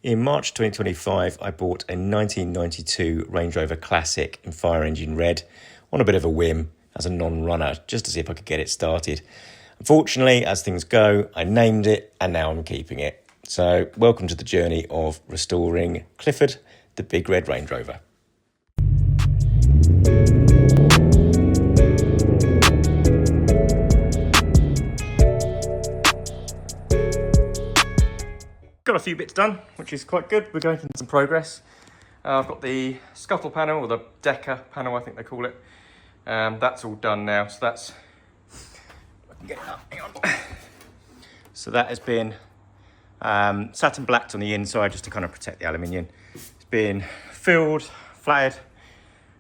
In March 2025, I bought a 1992 Range Rover Classic in fire engine red on a bit of a whim as a non-runner, just to see if I could get it started. Unfortunately, as things go, I named it and now I'm keeping it. So welcome to the journey of restoring Clifford, the big red Range Rover. Got a few bits done, which is quite good. We're going through some progress. I've got the scuttle panel, or the decker panel, I think they call it. That's all done now, so that's... I can get it up, hang on. So that has been satin blacked on the inside, just to kind of protect the aluminium. It's been filled, flatted.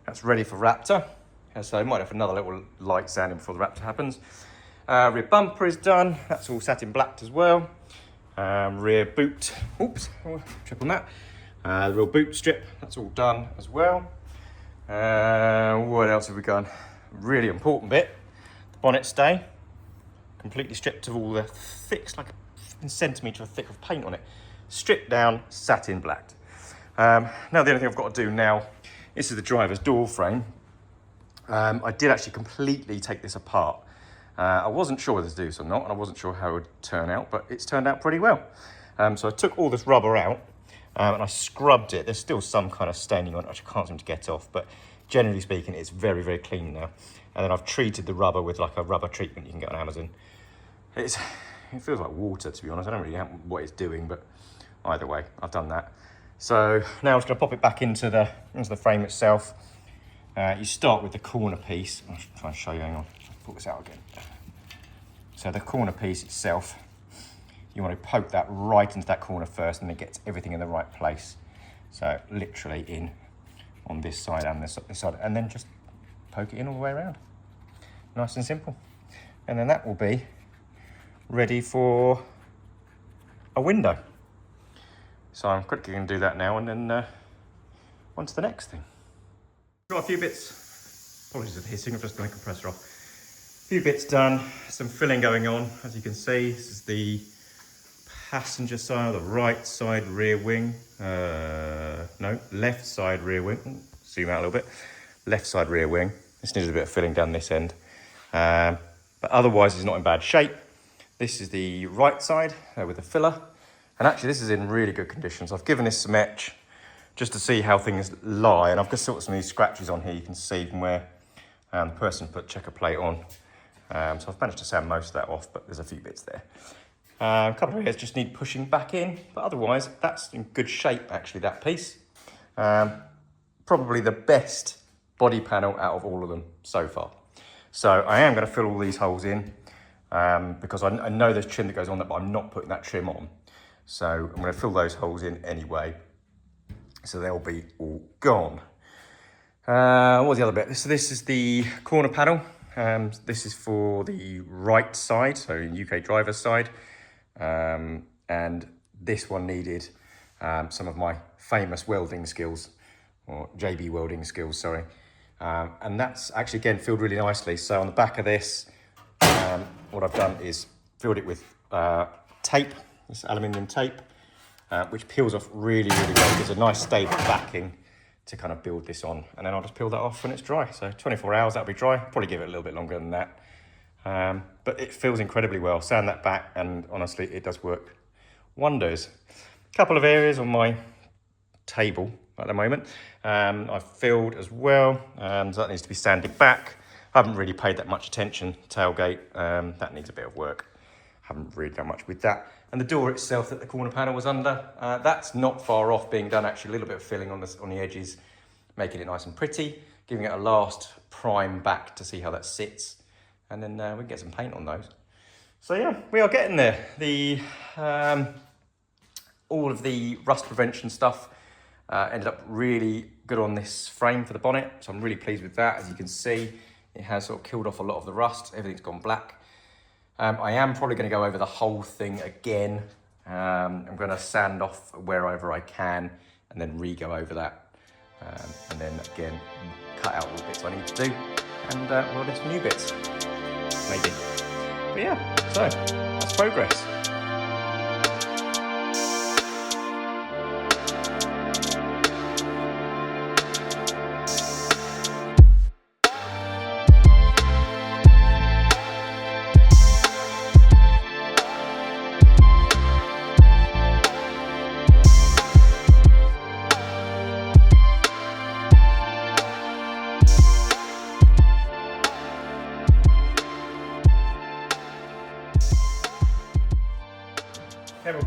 That's ready for Raptor. So I might have another little light sanding before the Raptor happens. Rear bumper is done. That's all satin blacked as well. Rear boot, oops, triple that. The rear boot strip, that's all done as well. What else have we done? Really important bit, the bonnet stay. Completely stripped of all the thicks, like a centimetre thick of paint on it. Stripped down, satin blacked. Now the only thing I've got to do now, this is the driver's door frame. I did actually completely take this apart. I wasn't sure whether to do this or not, and I wasn't sure how it would turn out, but it's turned out pretty well. So I took all this rubber out and I scrubbed it. There's still some kind of staining on it, which I can't seem to get off, but generally speaking, it's very, very clean now. And then I've treated the rubber with like a rubber treatment you can get on Amazon. It feels like water, to be honest. I don't really know what it's doing, but either way, I've done that. So now I'm just going to pop it back into the frame itself. You start with the corner piece. I'll try and show you, hang on. Pull this out again. So the corner piece itself, you want to poke that right into that corner first, and it gets everything in the right place. So literally in on this side and this side, and then just poke it in all the way around. Nice and simple. And then that will be ready for a window. So I'm quickly going to do that now, and then on to the next thing. Got a few bits. Apologies for the hissing, I've just got the compressor off. Few bits done, some filling going on. As you can see, this is the passenger side, the right side rear wing. No, left side rear wing. Zoom out a little bit. Left side rear wing. This needs a bit of filling down this end. But otherwise, it's not in bad shape. This is the right side with the filler. And actually, this is in really good condition. So I've given this some etch just to see how things lie. And I've got sort of some of these scratches on here. You can see from where the person put checker plate on. So I've managed to sand most of that off, but there's a few bits there. A couple of areas just need pushing back in, but otherwise that's in good shape actually, that piece. Probably the best body panel out of all of them so far. So I am going to fill all these holes in because I know there's trim that goes on that, but I'm not putting that trim on. So I'm going to fill those holes in anyway, so they'll be all gone. What was the other bit? So this is the corner panel. This is for the right side, so UK driver's side, and this one needed some of my famous welding skills, or JB welding skills, sorry, and that's actually again filled really nicely. So on the back of this, what I've done is filled it with tape, this aluminium tape, which peels off really, really well. It gives a nice stable backing to kind of build this on, and then I'll just peel that off when it's dry. So 24 hours, that'll be dry. Probably give it a little bit longer than that. But it feels incredibly well. Sand that back, and honestly, it does work wonders. A couple of areas on my table at the moment, I've filled as well. So that needs to be sanded back. I haven't really paid that much attention. Tailgate, that needs a bit of work. Haven't really done much with that. And the door itself that the corner panel was under, that's not far off being done. Actually, a little bit of filling on the edges, making it nice and pretty, giving it a last prime back to see how that sits. And then we can get some paint on those. So yeah, we are getting there. All of the rust prevention stuff ended up really good on this frame for the bonnet. So I'm really pleased with that. As you can see, it has sort of killed off a lot of the rust. Everything's gone black. I am probably going to go over the whole thing again. I'm going to sand off wherever I can and then re-go over that. And then again, cut out all the bits I need to do and we'll do some new bits, maybe. But yeah, so that's progress.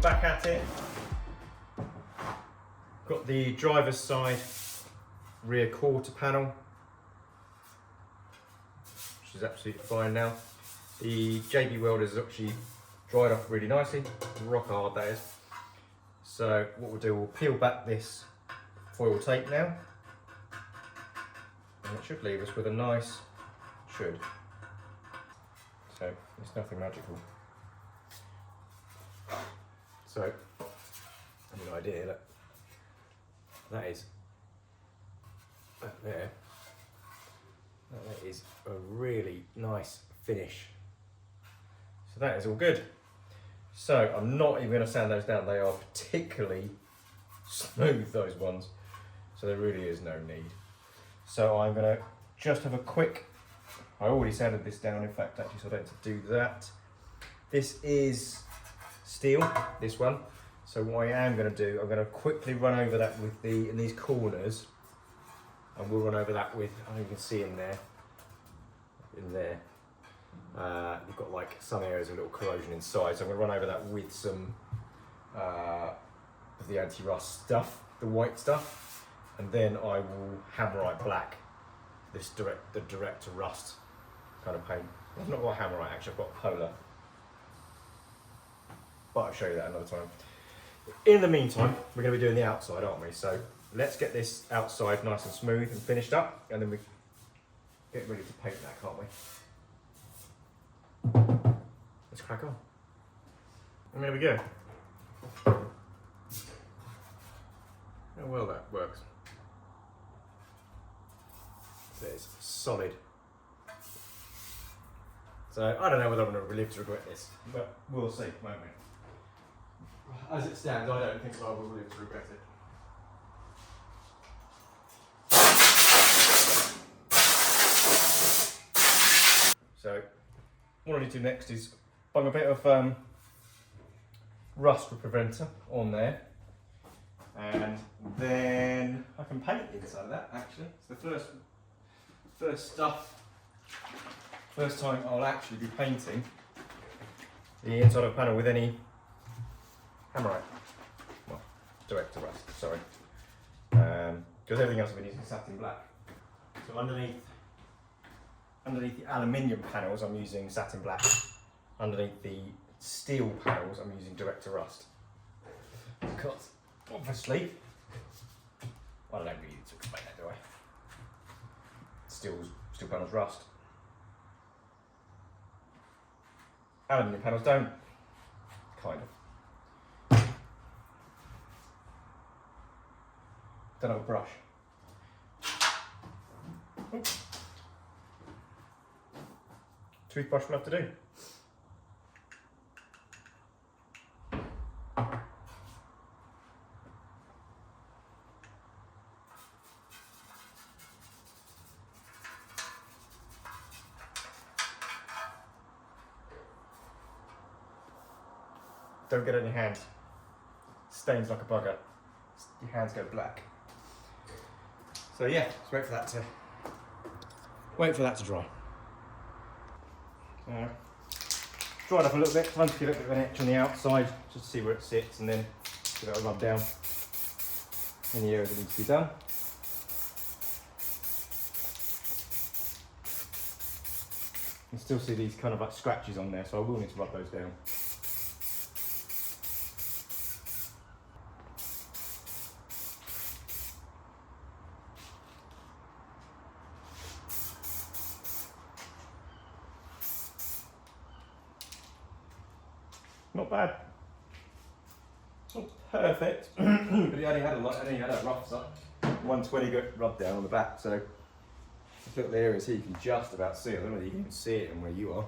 back at it. Got the driver's side rear quarter panel, which is absolutely fine now. The JB welder is actually dried off really nicely, rock hard that is. So what we'll do, we'll peel back this foil tape now, and it should leave us with a nice, so it's nothing magical. So, I have an idea, look, that is, up there, that is a really nice finish. So that is all good. So I'm not even going to sand those down, they are particularly smooth, those ones, so there really is no need. So I'm going to just have a quick, I already sanded this down in fact actually, so I don't have to do that. This is steel, this one, so what I am going to do, I'm going to quickly run over that with in these corners, and we'll run over that with, I don't know if you can see in there, you've got like some areas of little corrosion inside, so I'm going to run over that with some of the anti-rust stuff, the white stuff, and then I will hammerite black this the direct to rust kind of paint. I've not got hammerite actually, I've got polar, but I'll show you that another time. In the meantime, we're going to be doing the outside, aren't we? So let's get this outside nice and smooth and finished up, and then we get ready to paint that, can't we? Let's crack on. And there we go. How well that works. So it's solid. So I don't know whether I'm going to live to regret this, but we'll see, won't we? As it stands, I don't think I will live to regret it. So what I need to do next is bung a bit of rust preventer on there, and then I can paint inside of that actually. It's the first time I'll actually be painting the inside of a panel with any hammerite, well, direct to rust, sorry, because everything else I've been using satin black. So underneath the aluminium panels I'm using satin black, underneath the steel panels I'm using direct to rust, because obviously, well, I don't really need to explain that, do I? Steel panels rust. Aluminium panels don't, kind of. Don't have a brush. Oops. Toothbrush will have to do. Don't get it in your hands. Stains like a bugger. Your hands go black. So yeah, just wait for that to dry. Dry it up a little bit, run to give it a bit of an etch on the outside, just to see where it sits, and then give it a rub down in the area that needs to be done. You can still see these kind of like scratches on there, so I will need to rub those down. Not bad. Not perfect, but it only had a rough side. 120 got rubbed down on the back, so this little area here you can just about see it. I don't know whether you can even see it from where you are.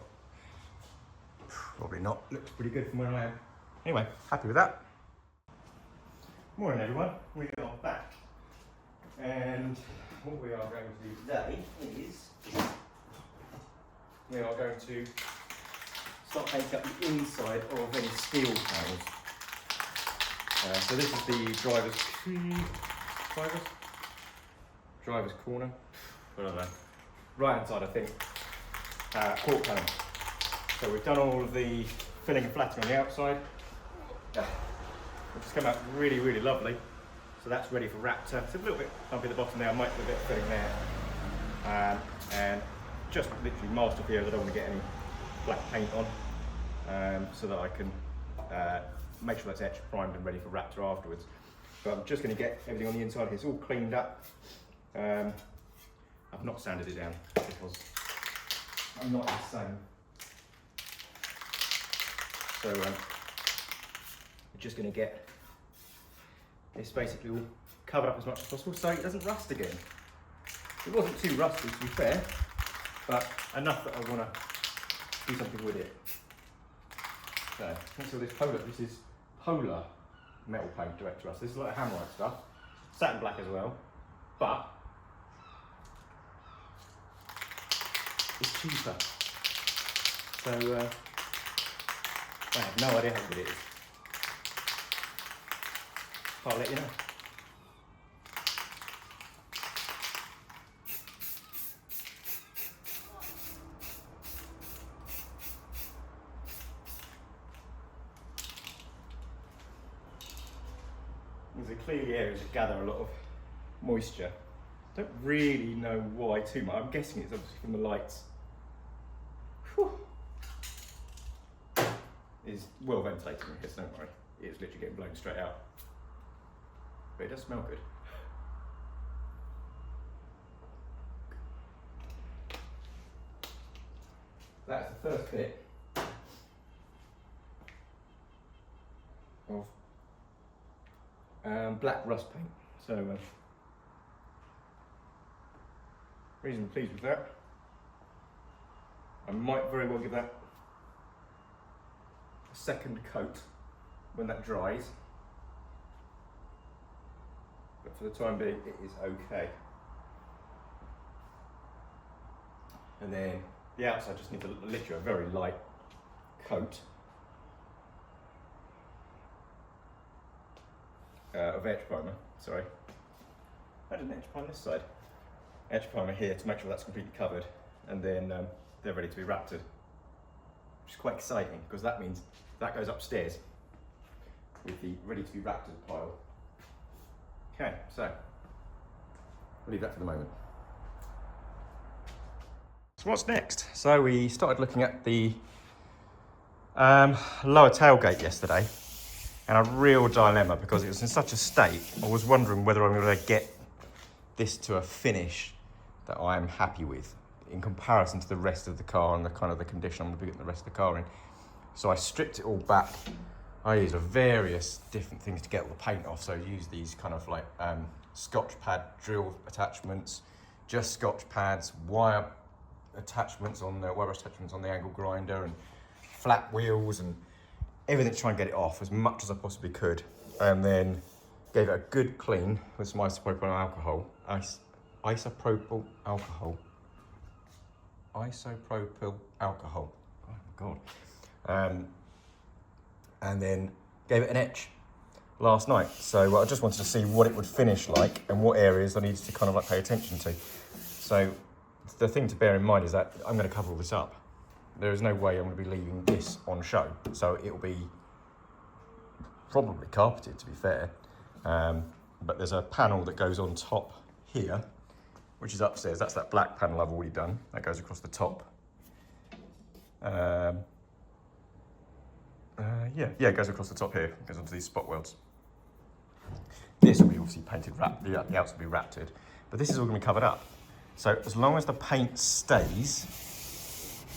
Probably not. Looks pretty good from where I am. Anyway, happy with that. Morning everyone, we are back. And what we are going to do today is we are going to start painting up the inside of any steel panels. So this is the driver's corner. I don't know. Right hand side, I think. Cork panel. So we've done all of the filling and flattening on the outside. which has come out really, really lovely. So that's ready for Raptor. It's a little bit bumpy at the bottom there, I might do a bit of filling there. And just literally masked off here, as I don't want to get any black paint on, so that I can make sure that's etched, primed and ready for Raptor afterwards. But I'm just going to get everything on the inside here. It's all cleaned up. I've not sanded it down because I'm not insane. So we're just going to get this basically all covered up as much as possible so it doesn't rust again. It wasn't too rusty, to be fair, but enough that I want to do something with it. So, this is Polar metal paint direct to rust. This is like Hammerite stuff, satin black as well, but it's cheaper. So I have no idea how good it is. I'll let you know. There's a clearly areas that gather a lot of moisture. Don't really know why too much. I'm guessing it's obviously from the lights. Whew. It's well ventilated in here, so don't worry. It's literally getting blown straight out. But it does smell good. That's the first bit of black rust paint. So reasonably pleased with that. I might very well give that a second coat when that dries. But for the time being, it is okay. And then the outside just needs literally a very light coat of edge primer. Sorry, I did an edge primer this side. Edge primer here to make sure that's completely covered, and then they're ready to be Raptored, which is quite exciting because that means that goes upstairs with the ready to be Raptored pile. Okay, so we'll leave that for the moment. So what's next? So we started looking at the lower tailgate yesterday, and a real dilemma because it was in such a state. I was wondering whether I'm going to get this to a finish that I'm happy with in comparison to the rest of the car and the kind of the condition I'm going to be getting the rest of the car in. So I stripped it all back. I used various different things to get all the paint off. So I used these kind of like Scotch pad drill attachments, just Scotch pads, wire attachments on the wire attachments on the angle grinder, and flat wheels and everything to try and get it off as much as I possibly could. And then gave it a good clean with some isopropyl alcohol. Isopropyl alcohol. Oh my God. And then gave it an etch last night. So I just wanted to see what it would finish like and what areas I needed to kind of like pay attention to. So the thing to bear in mind is that I'm going to cover all this up. There is no way I'm going to be leaving this on show. So it'll be probably carpeted, to be fair. But there's a panel that goes on top here, which is upstairs. That's that black panel I've already done. That goes across the top. Yeah, it goes across the top here. It goes onto these spot welds. This will be obviously painted, the outside will be Raptored, but this is all going to be covered up. So as long as the paint stays,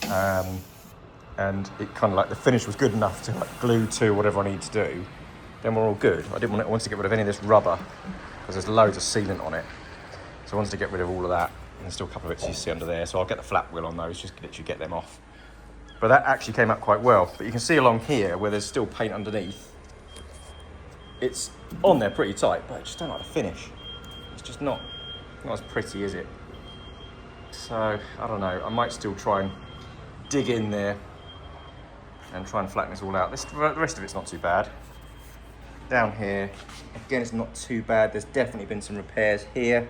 and it kind of like the finish was good enough to like glue to whatever I need to do, then we're all good. I wanted to get rid of any of this rubber because there's loads of sealant on it. So I wanted to get rid of all of that, and there's still a couple of bits you see under there. So I'll get the flat wheel on those, just literally get them off. But that actually came out quite well. But you can see along here where there's still paint underneath, it's on there pretty tight, but I just don't like the finish. It's just not as pretty, is it? So I don't know, I might still try and dig in there and try and flatten this all out. The rest of it's not too bad. Down here, again, it's not too bad. There's definitely been some repairs here.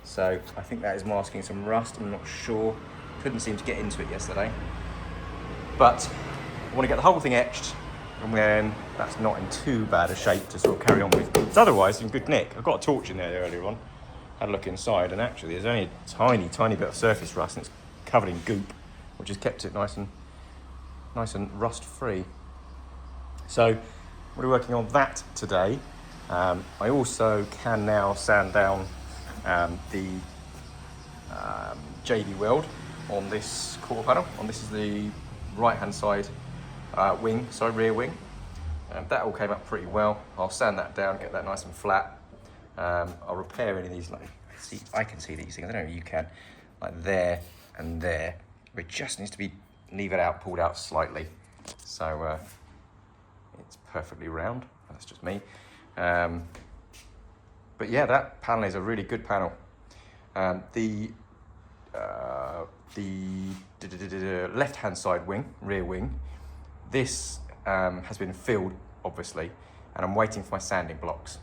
So I think that is masking some rust, I'm not sure. Couldn't seem to get into it yesterday. But I want to get the whole thing etched and then that's not in too bad a shape to sort of carry on with. It's otherwise in good nick. I've got a torch in there earlier on, had a look inside, and actually there's only a tiny bit of surface rust, and it's covered in goop, which has kept it nice and rust free. So we're working on that today. I also can now sand down the JB weld on this quarter panel. This is the right hand side rear wing. That all came up pretty well. I'll sand that down, get that nice and flat. I'll repair any of these, I can see these things, I don't know if you can, like there and there. It just needs to be levered out, pulled out slightly. So it's perfectly round, that's just me. But yeah, that panel is a really good panel. The left-hand side wing, rear wing, this has been filled, obviously, and I'm waiting for my sanding blocks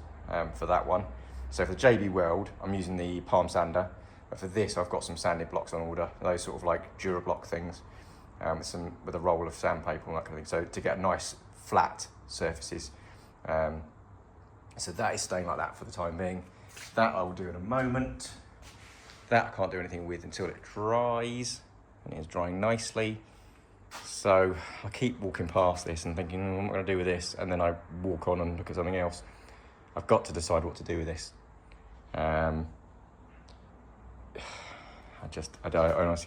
for that one. So for the JB weld, I'm using the palm sander, but for this, I've got some sanding blocks on order, those sort of like Durablock things, with a roll of sandpaper and that kind of thing, so to get nice flat surfaces. So that is staying like that for the time being. That I will do in a moment. That I can't do anything with until it dries, and it's drying nicely. So I keep walking past this and thinking, what am I going to do with this? And then I walk on and look at something else. I've got to decide what to do with this. Honestly,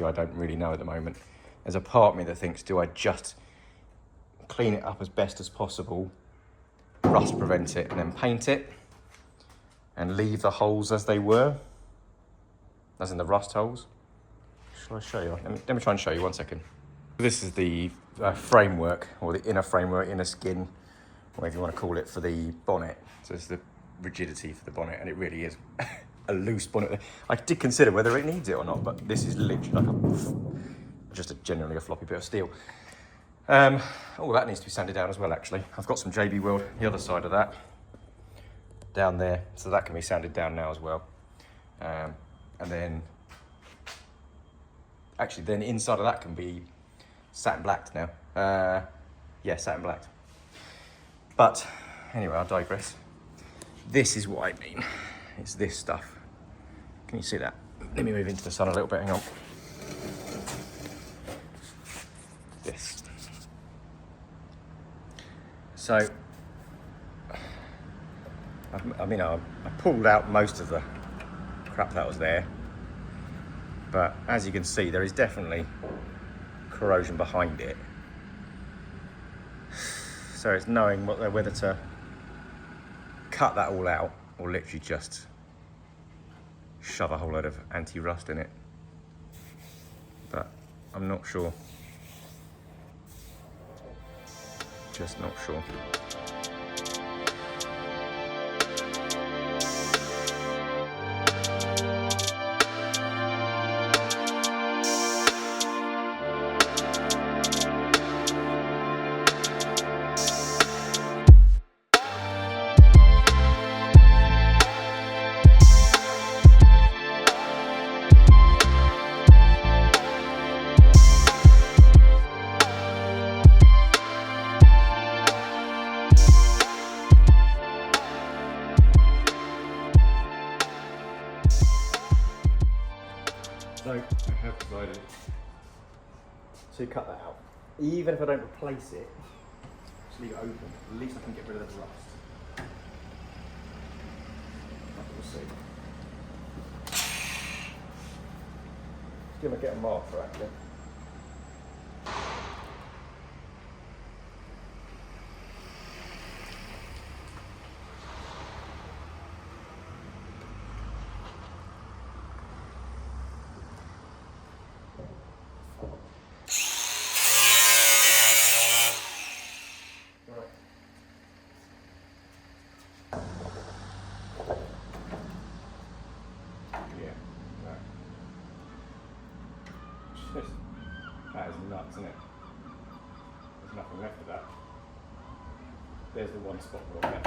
I don't really know at the moment. There's a part of me that thinks, do I just clean it up as best as possible, rust prevent it, and then paint it, and leave the holes as they were, as in the rust holes? Shall I show you? Let me try and show you, 1 second. This is the framework, or the inner framework, inner skin, whatever you want to call it, for the bonnet. So it's the rigidity for the bonnet, and it really is a loose bonnet. I did consider whether it needs it or not, but this is literally like generally a floppy bit of steel. Oh, that needs to be sanded down as well, actually. I've got some JB weld the other side of that, down there, so that can be sanded down now as well. And then, actually, then inside of that can be satin blacked now. Yeah, satin blacked. But anyway, I digress. This is what I mean. It's this stuff. Can you see that? Let me move into the sun a little bit, hang on. This. So, I pulled out most of the crap that was there, but as you can see, there is definitely corrosion behind it. So it's knowing whether to cut that all out or literally just shove a whole load of anti-rust in it. But I'm not sure. Just not sure. So I have decided to cut that out. Even if I don't replace it, just leave it open. At least I can get rid of the rust. We'll see. Just gonna get a marker actually. That is nuts, isn't it? There's nothing left of that. There's the one spot we'll get.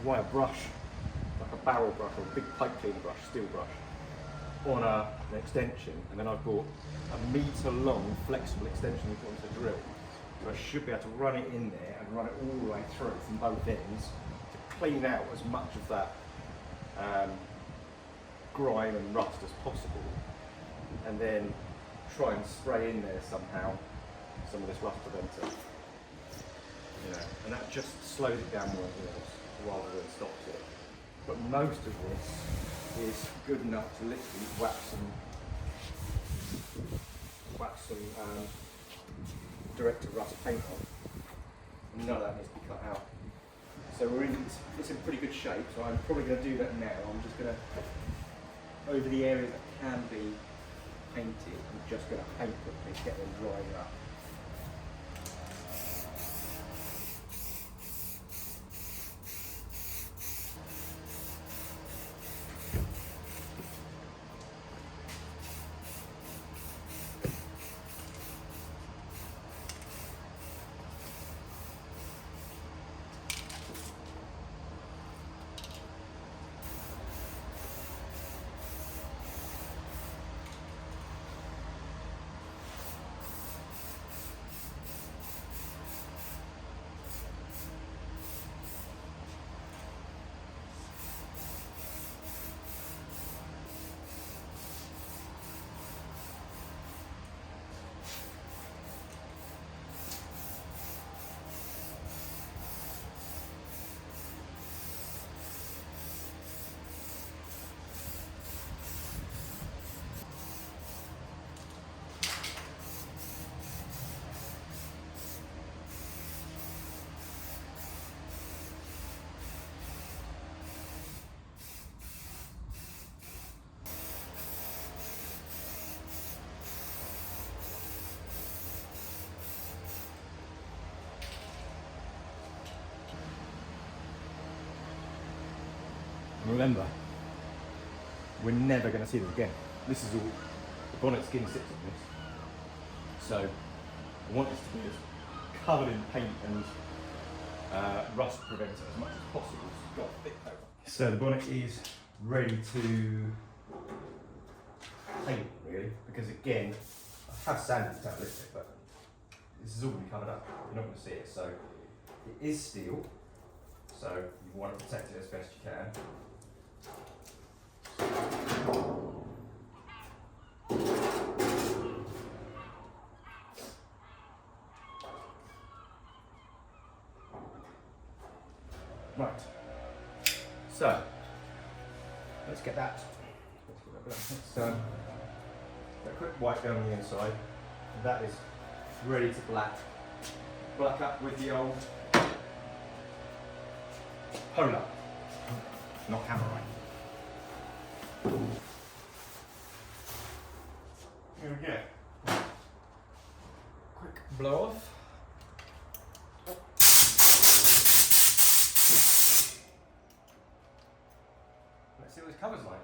wire brush, like a barrel brush or a big pipe cleaner brush, steel brush, on an extension, and then I've got a metre long flexible extension we put onto the drill. So I should be able to run it in there and run it all the way through from both ends to clean out as much of that grime and rust as possible, and then try and spray in there somehow some of this rust preventer. You know, and that just slows it down more rather than stops it. But most of this is good enough to literally whack some direct to rust paint on. None of that needs to be cut out. So it's in pretty good shape, so I'm probably going to do that now. I'm just going to, over the areas that can be painted, I'm just going to paint quickly, get them drying up. Remember, we're never going to see them again. This is all, the bonnet skin sits on this. So I want this to be as covered in paint and rust preventer as much as possible. So, got a thick coat. So the bonnet is ready to paint, really, because again, I have sanded it down a little bit, but this is all going to be covered up. You're not going to see it. So it is steel, so you want to protect it as best you can. Right, so let's get that. Let's a quick white down on the inside. That is ready to black up with the old polar, not hammer right. Here we go. Quick blow off. Let's see what this cover's like.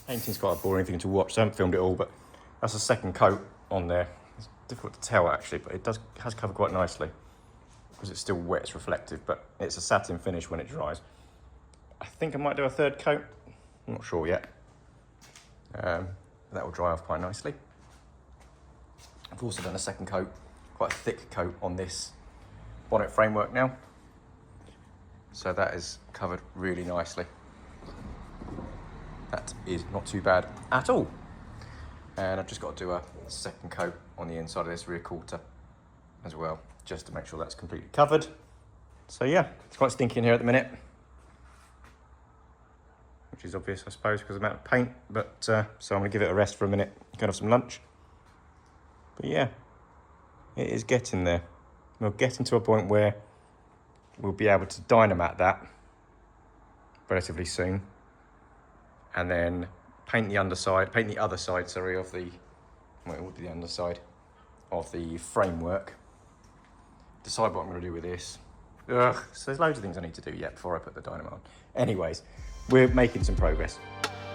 Painting's quite a boring thing to watch, so I haven't filmed it all, but that's the second coat on there. It's difficult to tell actually, but it has covered quite nicely because it's still wet, it's reflective, but it's a satin finish when it dries. I think I might do a third coat, I'm not sure yet. That will dry off quite nicely. I've also done a second coat, quite a thick coat on this bonnet framework now. So that is covered really nicely. That is not too bad at all. And I've just got to do a second coat on the inside of this rear quarter as well, just to make sure that's completely covered. So yeah, it's quite stinky in here at the minute, which is obvious, I suppose, because of the amount of paint, but so I'm gonna give it a rest for a minute, go have some lunch. But yeah, it is getting there. We're getting to a point where we'll be able to dynamat that relatively soon, and then paint the other side, sorry, of the, well, it would be the underside of the framework. Decide what I'm going to do with this. Ugh, so there's loads of things I need to do yet before I put the dynamo on. Anyways, we're making some progress.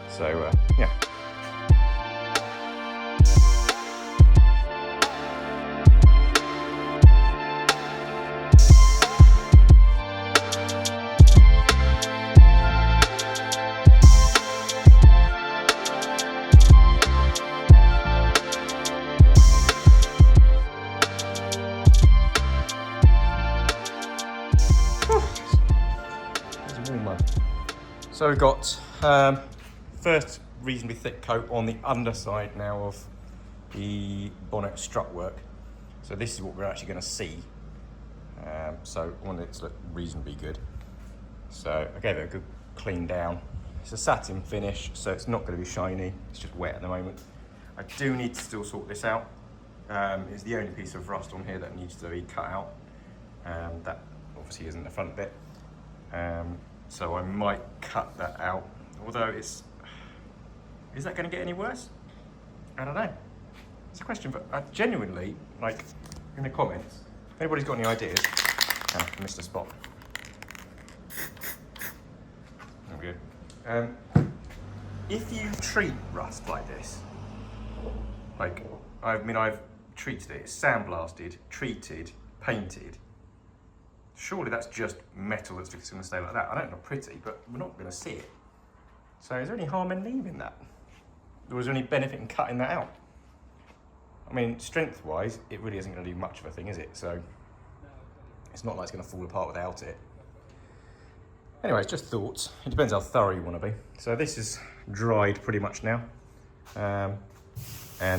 So yeah. So we've got first reasonably thick coat on the underside now of the bonnet strut work. So this is what we're actually going to see. So I want it to look reasonably good. So I gave it a good clean down. It's a satin finish, so it's not going to be shiny. It's just wet at the moment. I do need to still sort this out. It's the only piece of rust on here that needs to be cut out. That obviously isn't the front bit. So I might cut that out, although is that going to get any worse? I don't know. It's a question, but I genuinely, like, in the comments, if anybody's got any ideas, I missed a spot. I'm good. If you treat rust like this, like, I've treated it, it's sandblasted, treated, painted, surely that's just metal that's just going to stay like that. I know it's not pretty, but we're not going to see it. So is there any harm in leaving that? Or is there any benefit in cutting that out? I mean, strength-wise, it really isn't going to do much of a thing, is it? So it's not like it's going to fall apart without it. Anyways, just thoughts. It depends how thorough you want to be. So this is dried pretty much now. And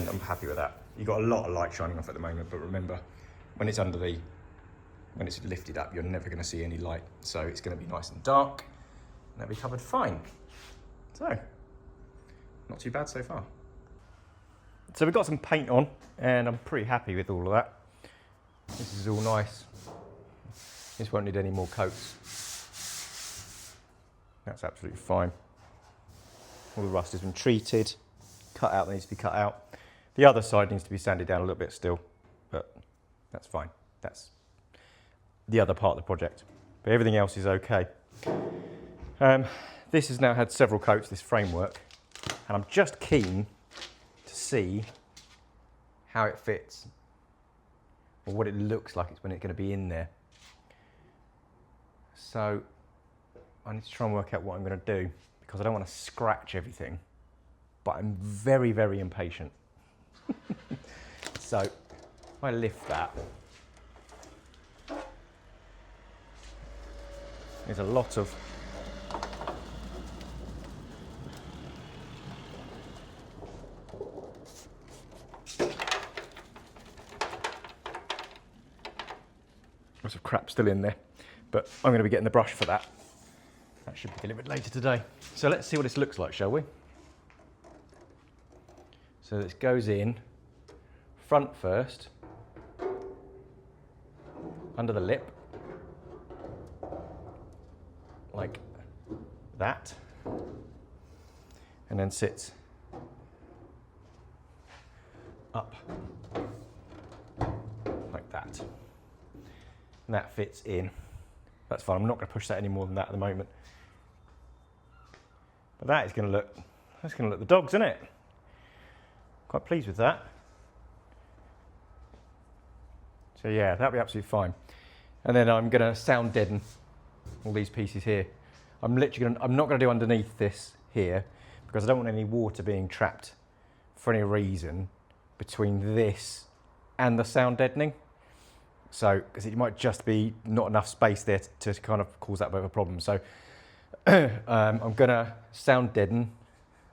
I'm happy with that. You've got a lot of light shining off at the moment, but remember, when it's when it's lifted up, you're never going to see any light. So it's going to be nice and dark, and that'll be covered fine. So, not too bad so far. So we've got some paint on, and I'm pretty happy with all of that. This is all nice. This won't need any more coats. That's absolutely fine. All the rust has been treated, cut out that needs to be cut out. The other side needs to be sanded down a little bit still, but that's fine. That's the other part of the project, but everything else is okay. This has now had several coats, this framework, and I'm just keen to see how it fits, or what it looks like it's when it's going to be in there. So I need to try and work out what I'm going to do, because I don't want to scratch everything, but I'm very, very impatient. So if I lift that, there's a lot of crap still in there, but I'm going to be getting the brush for that. That should be delivered later today. So let's see what this looks like, shall we? So this goes in front first, under the lip, like that, and then sits up like that. And that fits in. That's fine. I'm not going to push that any more than that at the moment. But that is going to look, that's going to look the dogs, isn't it? Quite pleased with that. So yeah, that'll be absolutely fine. And then I'm going to sound deaden all these pieces here. I'm not going to do underneath this here, because I don't want any water being trapped for any reason between this and the sound deadening. So, because it might just be not enough space there to kind of cause that bit of a problem. So I'm gonna sound deaden.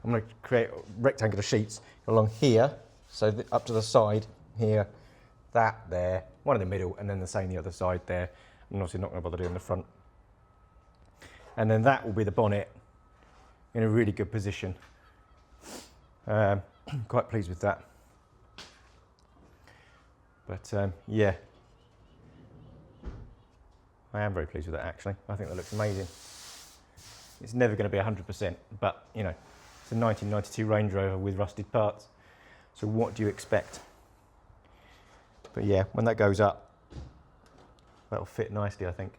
I'm gonna create rectangular sheets along here. So up to the side here, that there, one in the middle, and then the same the other side there. I'm obviously not gonna bother doing the front. And then that will be the bonnet in a really good position. Quite pleased with that. But yeah, I am very pleased with that actually. I think that looks amazing. It's never going to be 100%, but you know, it's a 1992 Range Rover with rusted parts. So what do you expect? But yeah, when that goes up, that'll fit nicely, I think.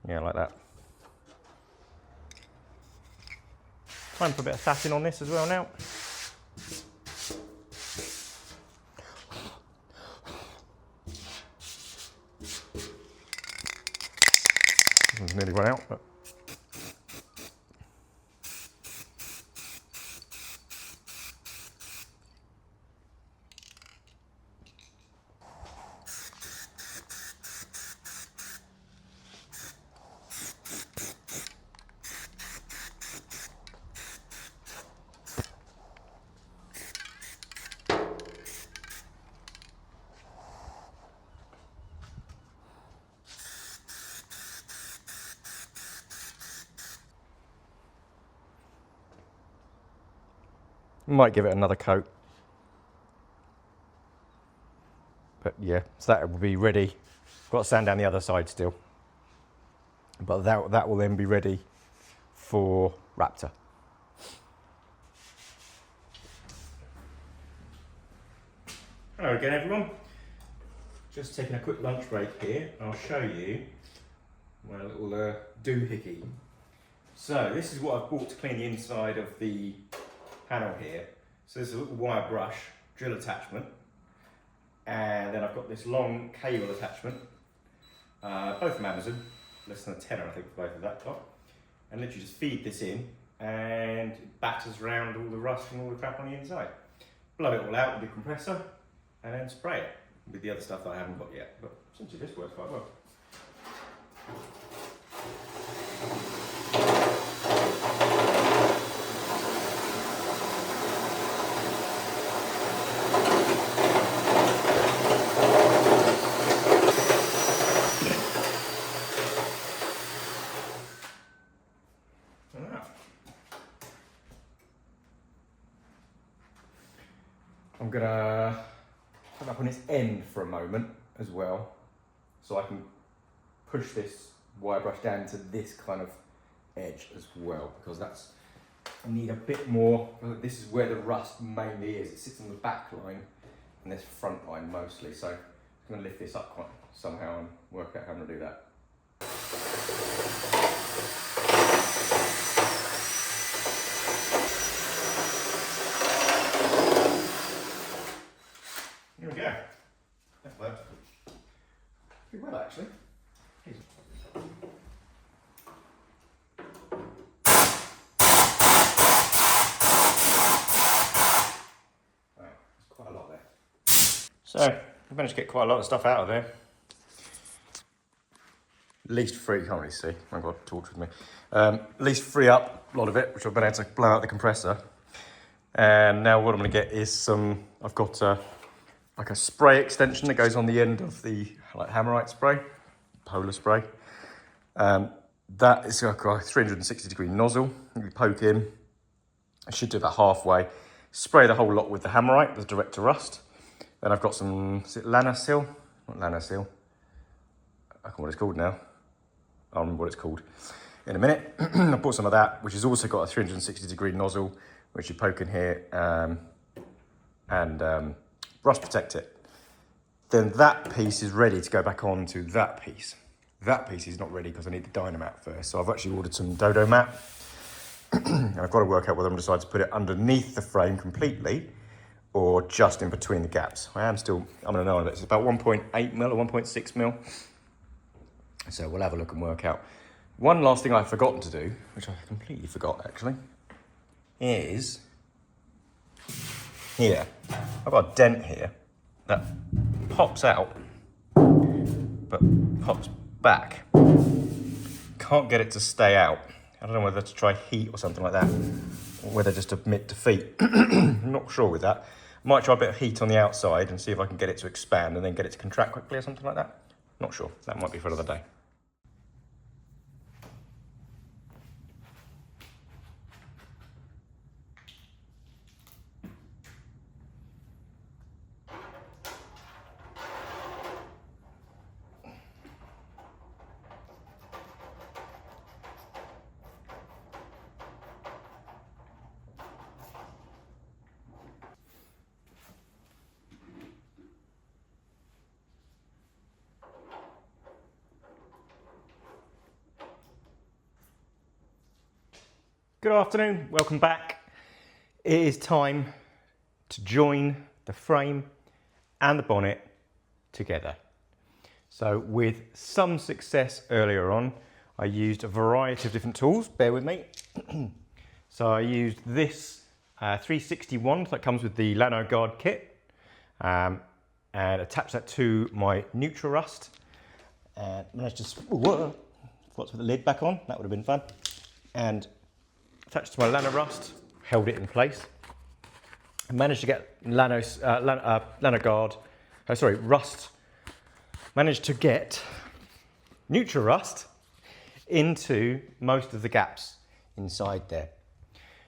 Yeah, like that. Time for a bit of satin on this as well now. It's nearly run out, but might give it another coat. But yeah, so that will be ready. Got to sand down the other side still. But that will then be ready for Raptor. Hello again everyone. Just taking a quick lunch break here. I'll show you my little doohickey. So this is what I've bought to clean the inside of the panel here. So this is a little wire brush, drill attachment, and then I've got this long cable attachment, both from Amazon, less than a tenner I think for both of that top, and literally just feed this in and it batters around all the rust and all the crap on the inside. Blow it all out with the compressor and then spray it with the other stuff that I haven't got yet, but essentially this works quite well. I'm gonna put it up on its end for a moment as well, so I can push this wire brush down to this kind of edge as well, because that's, I need a bit more, this is where the rust mainly is. It sits on the back line and this front line mostly, so I'm gonna lift this up quite somehow and work out how I'm gonna do that. Here we go. That worked pretty well actually. Quite a lot there. So we managed to get quite a lot of stuff out of there. At least three, can't really see. I've got a torch with me. At least free up a lot of it, which I've been able to blow out the compressor. And now what I'm going to get is some, I've got like a spray extension that goes on the end of the like Hammerite spray, polar spray. That is like a 360-degree nozzle. You poke in, I should do about halfway. Spray the whole lot with the Hammerite, the direct to rust. Then I've got some, is it Lanasil? Not Lanasil. I can't know what it's called now. I'll remember what it's called in a minute. I bought some of that, which has also got a 360-degree nozzle, which you poke in here and rust protect it. Then that piece is ready to go back on to that piece. That piece is not ready because I need the Dynamat first. So I've actually ordered some Dodo mat. And I've got to work out whether I'm going to decide to put it underneath the frame completely or just in between the gaps. I'm going to know that it's about 1.8 mil or 1.6 mil. So we'll have a look and work out. One last thing I've forgotten to do, which I completely forgot actually, is here. I've got a dent here that pops out, but pops back. Can't get it to stay out. I don't know whether to try heat or something like that, or whether just admit defeat. I'm not sure with that. Might try a bit of heat on the outside and see if I can get it to expand and then get it to contract quickly or something like that. Not sure. That might be for another day. Good afternoon, welcome back. It is time to join the frame and the bonnet together. So with some success earlier on, I used a variety of different tools, bear with me. So I used this 360 wand that comes with the Lano Guard kit and attached that to my neutral rust and managed to, forgot to put the lid back on, that would have been fun. And attached to my Lano rust, held it in place. I managed to get rust. Managed to get neutral rust into most of the gaps inside there.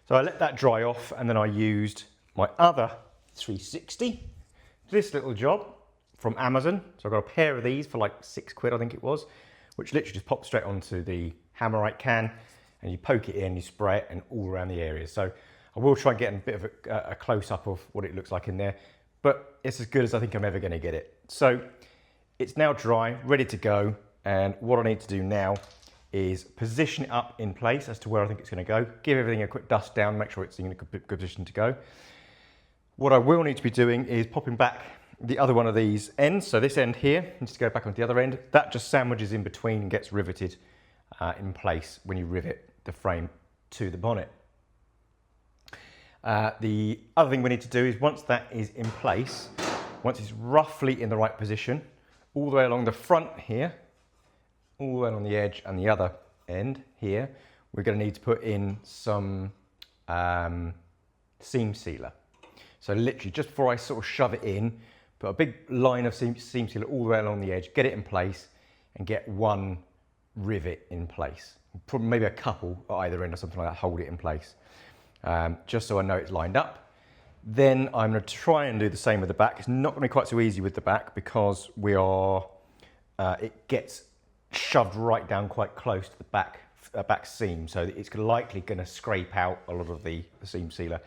So I let that dry off and then I used my other 360, this little job from Amazon. So I got a pair of these for like £6 I think it was, which literally just pops straight onto the Hammerite can. And you poke it in, you spray it, and all around the area. So I will try and get a bit of a close-up of what it looks like in there, but it's as good as I think I'm ever gonna get it. So it's now dry, ready to go, and what I need to do now is position it up in place as to where I think it's gonna go, give everything a quick dust down, make sure it's in a good position to go. What I will need to be doing is popping back the other one of these ends, so this end here needs to go back onto the other end. That just sandwiches in between and gets riveted in place when you rivet the frame to the bonnet. The other thing we need to do is once that is in place, once it's roughly in the right position, all the way along the front here, all the way along the edge and the other end here, we're going to need to put in some seam sealer. So literally just before I sort of shove it in, put a big line of seam sealer all the way along the edge, get it in place and get one rivet in place. Probably maybe a couple at either end or something like that, hold it in place. Just so I know it's lined up. Then I'm going to try and do the same with the back. It's not going to be quite so easy with the back because it gets shoved right down quite close to the back seam. So it's likely going to scrape out a lot of the seam sealer.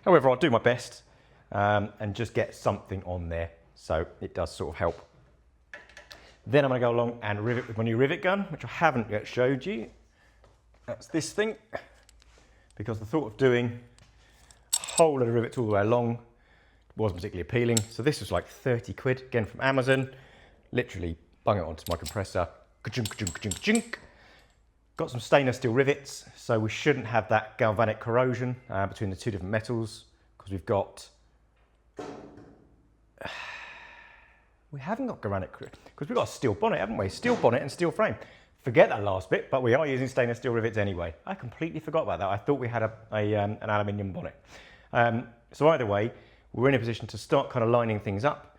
However, I'll do my best and just get something on there. So it does sort of help. Then I'm going to go along and rivet with my new rivet gun, which I haven't yet showed you. That's this thing, because the thought of doing a whole load of rivets all the way along wasn't particularly appealing. So this was like 30 quid, again from Amazon. Literally bung it onto my compressor. Ka-chunk, ka-chunk, ka-chunk, ka-chunk. Got some stainless steel rivets, so we shouldn't have that galvanic corrosion between the two different metals, because we haven't got galvanic, because we've got a steel bonnet, haven't we? Steel bonnet and steel frame. Forget that last bit, but we are using stainless steel rivets anyway. I completely forgot about that. I thought we had an aluminium bonnet. So either way, we're in a position to start kind of lining things up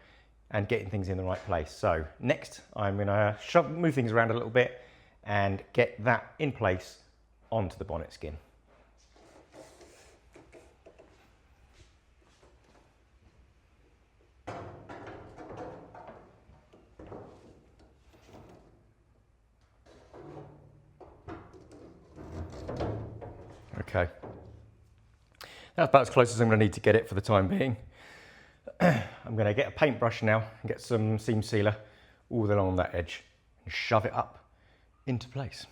and getting things in the right place. So next, I'm gonna move things around a little bit and get that in place onto the bonnet skin. Okay, that's about as close as I'm going to need to get it for the time being. I'm going to get a paintbrush now and get some seam sealer all along that edge and shove it up into place.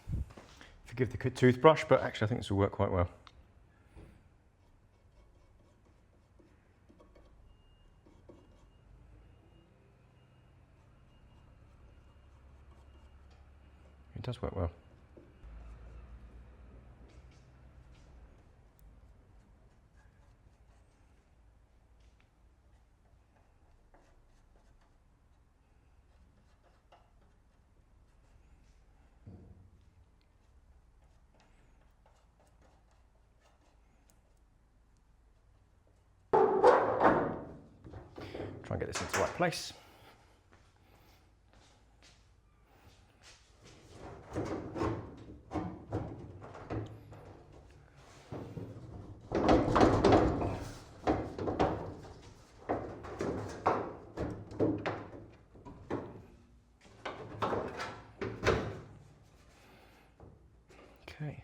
Forgive the toothbrush, but actually I think this will work quite well. It does work well. and get this into the right place. Okay,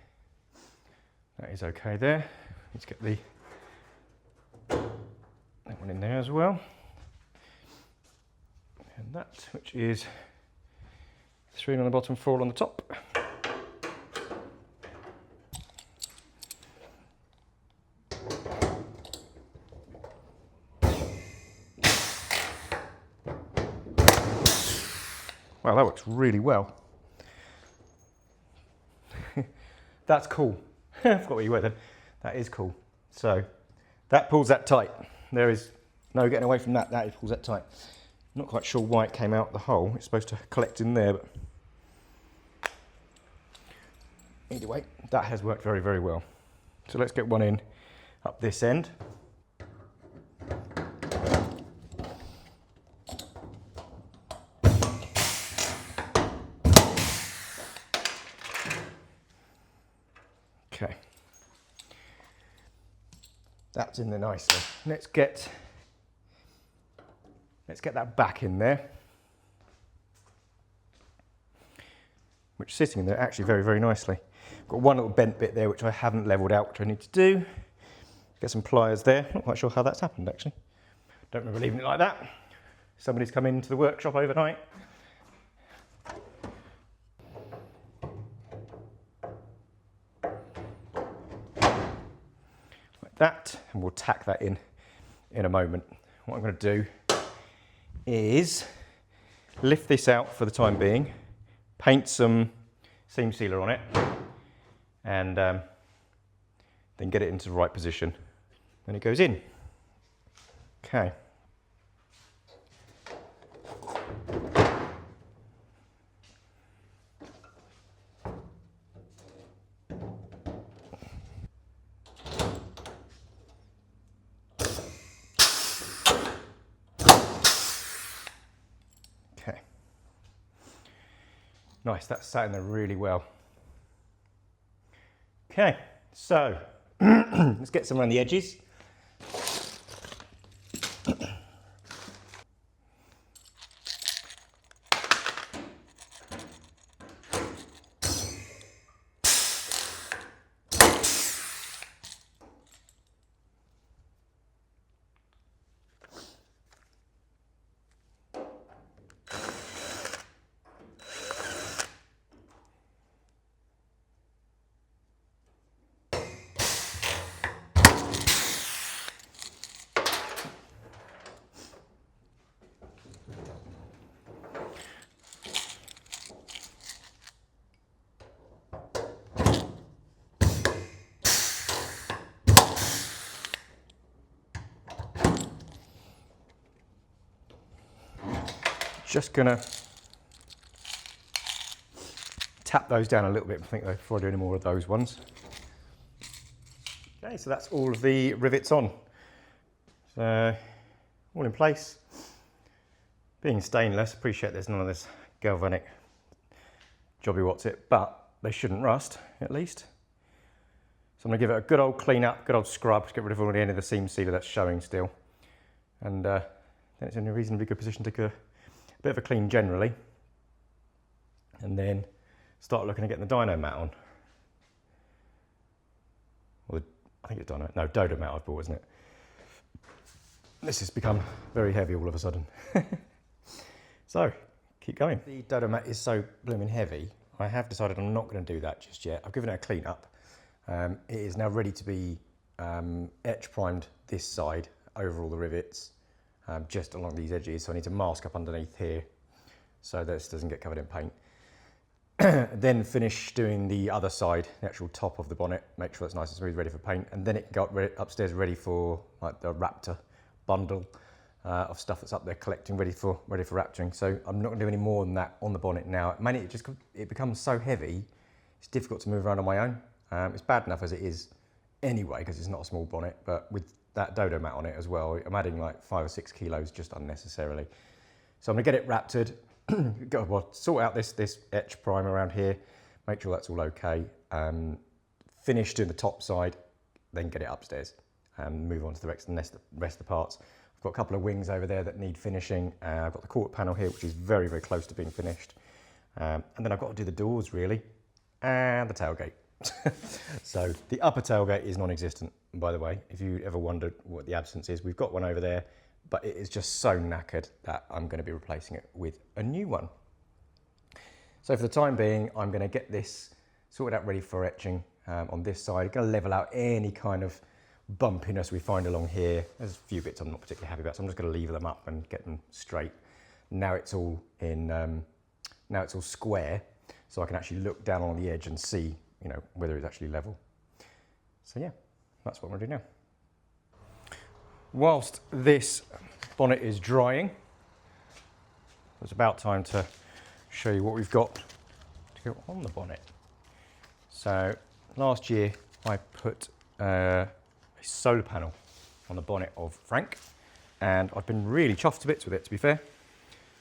that is okay there. Let's get that one in there as well. And that, which is 3 on the bottom, 4 on the top. Wow, that works really well. That's cool. I forgot what you were then. That is cool. So that pulls that tight. There is no getting away from that. That pulls that tight. Not quite sure why it came out the hole. It's supposed to collect in there, but either way, that has worked very, very well. So let's get one in up this end. Okay, that's in there nicely. Let's get that back in there, which is sitting in there actually very, very nicely. Got one little bent bit there which I haven't levelled out, which I need to do. Get some pliers there. Not quite sure how that's happened actually. Don't remember leaving it like that. Somebody's come into the workshop overnight. That, and we'll tack that in a moment. What I'm going to do is lift this out for the time being, paint some seam sealer on it, and then get it into the right position. Then it goes in. Okay. Nice, that's sat in there really well. Okay, so let's get some around the edges. Just gonna tap those down a little bit, I think, before I do any more of those ones. Okay, so that's all of the rivets on. So, all in place. Being stainless, appreciate there's none of this galvanic jobby what's it, but they shouldn't rust, at least. So I'm gonna give it a good old clean up, good old scrub to get rid of all the end of the seam sealer that's showing still. And then it's in a reasonably good position to go bit of a clean generally, and then start looking at getting the dyno mat on. Or I think it's dyno, no, Dodo mat I've bought, isn't it? This has become very heavy all of a sudden. So, keep going. The Dodo mat is so blooming heavy, I have decided I'm not going to do that just yet. I've given it a clean up. It is now ready to be etch primed this side over all the rivets. Just along these edges, so I need to mask up underneath here so this doesn't get covered in paint. Then finish doing the other side, the actual top of the bonnet, make sure it's nice and smooth, ready for paint, and then it can go upstairs ready for like the Raptor bundle of stuff that's up there collecting, ready for rapturing. So I'm not going to do any more than that on the bonnet now. Mainly it becomes so heavy, it's difficult to move around on my own. It's bad enough as it is anyway, because it's not a small bonnet, but with that dodo mat on it as well, I'm adding like 5 or 6 kilos just unnecessarily. So I'm gonna get it raptored, sort out this etch primer around here, make sure that's all okay, finish doing the top side, then get it upstairs and move on to the rest of the parts. I've got a couple of wings over there that need finishing. I've got the quarter panel here, which is very, very close to being finished. And then I've got to do the doors really, and the tailgate. So the upper tailgate is non-existent, by the way, if you ever wondered what the absence is. We've got one over there, but it is just so knackered that I'm going to be replacing it with a new one. So for the time being, I'm going to get this sorted out ready for etching on this side. I'm going to level out any kind of bumpiness we find along here. There's a few bits I'm not particularly happy about, so I'm just going to leave them up and get them straight. Now it's all in, now it's all square, so I can actually look down on the edge and see, you know, whether it's actually level. So yeah, that's what I'm going to do now. Whilst this bonnet is drying, it's about time to show you what we've got to go on the bonnet. So last year I put a solar panel on the bonnet of Frank, and I've been really chuffed to bits with it, to be fair.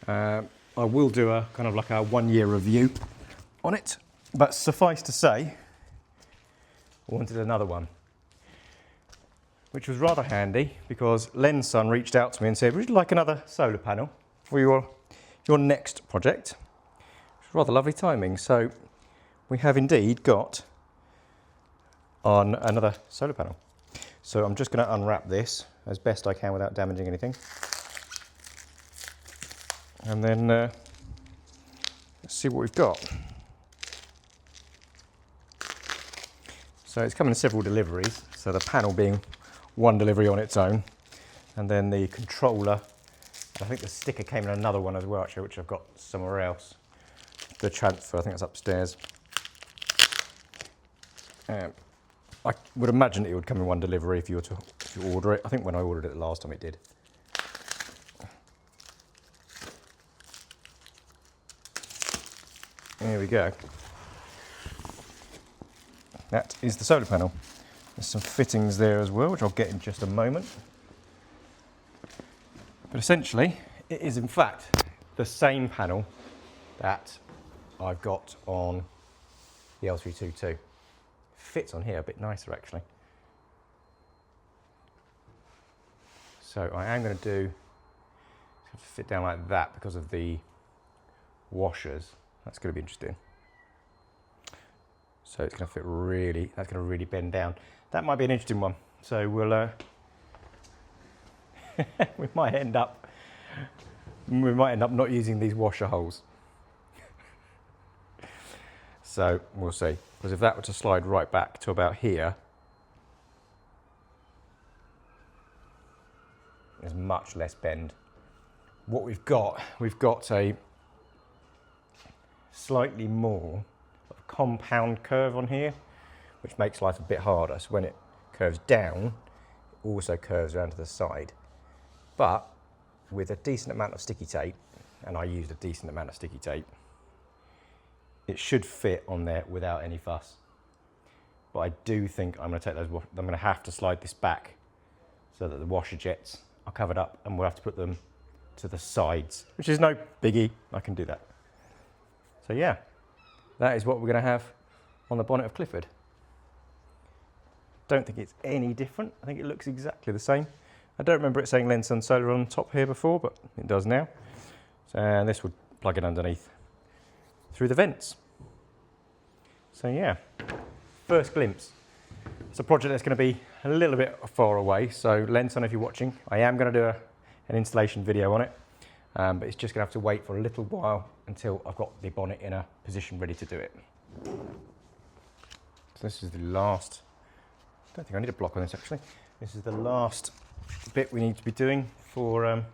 I will do a kind of like a 1-year review on it, but suffice to say, I wanted another one, which was rather handy because Len's son reached out to me and said, would you like another solar panel for your next project? Which was rather lovely timing. So we have indeed got on another solar panel. So I'm just going to unwrap this as best I can without damaging anything. And then let's see what we've got. So it's coming in several deliveries. So the panel being one delivery on its own. And then the controller, I think the sticker came in another one as well actually, which I've got somewhere else. The transfer, I think that's upstairs. I would imagine it would come in one delivery if you were to order it. I think when I ordered it the last time it did. There we go. That is the solar panel. There's some fittings there as well, which I'll get in just a moment. But essentially, it is in fact the same panel that I've got on the L322. Fits on here a bit nicer actually. So I am going to do, it's going to fit down like that because of the washers. That's going to be interesting. So it's going to fit really, that's going to really bend down. That might be an interesting one. So we'll, we might end up not using these washer holes. So we'll see. Because if that were to slide right back to about here, there's much less bend. What we've got a slightly more compound curve on here, which makes life a bit harder. So when it curves down, it also curves around to the side. But with a decent amount of sticky tape, and I used a decent amount of sticky tape, it should fit on there without any fuss. But I do think I'm going to take those, I'm going to have to slide this back so that the washer jets are covered up, and we'll have to put them to the sides, which is no biggie. I can do that. So yeah, that is what we're going to have on the bonnet of Clifford. Don't think it's any different. I think it looks exactly the same. I don't remember it saying Lenson Solar on top here before, but it does now. So, and this would plug in underneath through the vents. So yeah, first glimpse. It's a project that's going to be a little bit far away, so Lenson, if you're watching, I am going to do an installation video on it, but it's just going to have to wait for a little while until I've got the bonnet in a position ready to do it. So this is the last, I don't think I need a block on this actually. This is the last bit we need to be doing for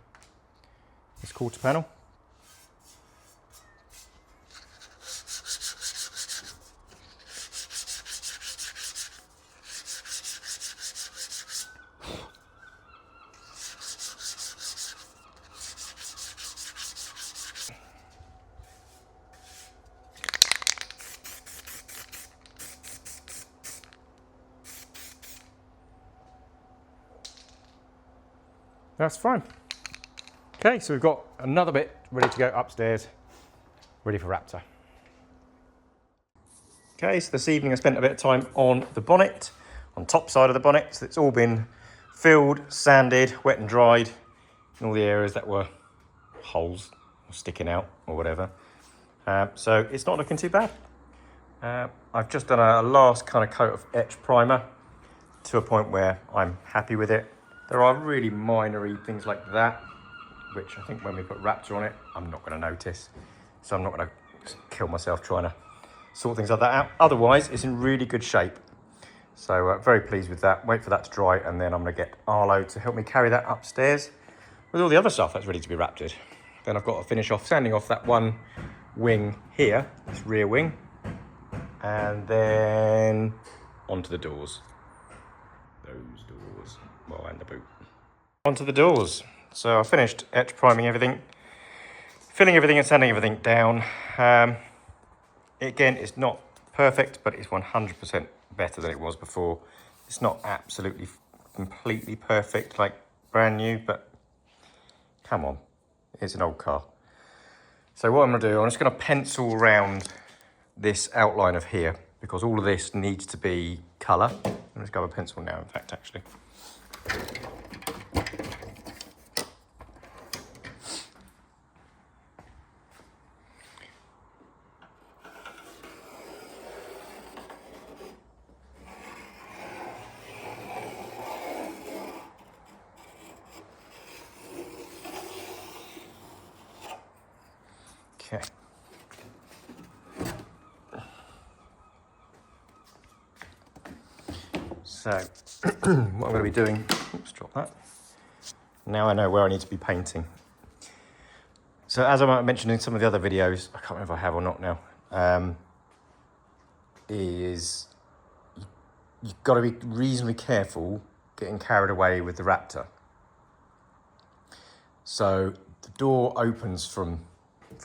this quarter panel. That's fine. Okay, so we've got another bit ready to go upstairs, ready for Raptor. Okay, so this evening I spent a bit of time on the bonnet, on top side of the bonnet. So it's all been filled, sanded, wet and dried in all the areas that were holes or sticking out or whatever. So it's not looking too bad. I've just done a last kind of coat of etch primer to a point where I'm happy with it. There are really minor things like that, which I think when we put Raptor on it, I'm not going to notice. So I'm not going to kill myself trying to sort things like that out. Otherwise, it's in really good shape. So very pleased with that. Wait for that to dry, and then I'm going to get Arlo to help me carry that upstairs with all the other stuff that's ready to be Raptored. Then I've got to finish off sanding off that one wing here, this rear wing, and then onto the doors. Those doors, well, and the boot. Onto the doors. So I finished etch priming everything, filling everything and sanding everything down. Again, it's not perfect, but it's 100% better than it was before. It's not absolutely completely perfect, like brand new, but come on, it's an old car. So what I'm gonna do, I'm just gonna pencil around this outline of here, because all of this needs to be colour. Let's grab a pencil now, in fact, actually. Okay. So, what I'm going to be doing, oops, drop that. Now I know where I need to be painting. So as I mentioned in some of the other videos, I can't remember if I have or not now, is you've got to be reasonably careful getting carried away with the Raptor. So the door opens from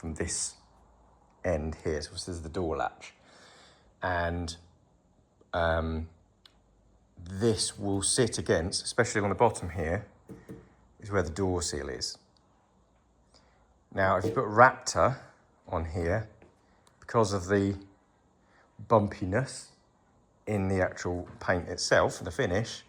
this end here, so this is the door latch, and this will sit against, especially on the bottom here, is where the door seal is. Now, if you put Raptor on here, because of the bumpiness in the actual paint itself, the finish,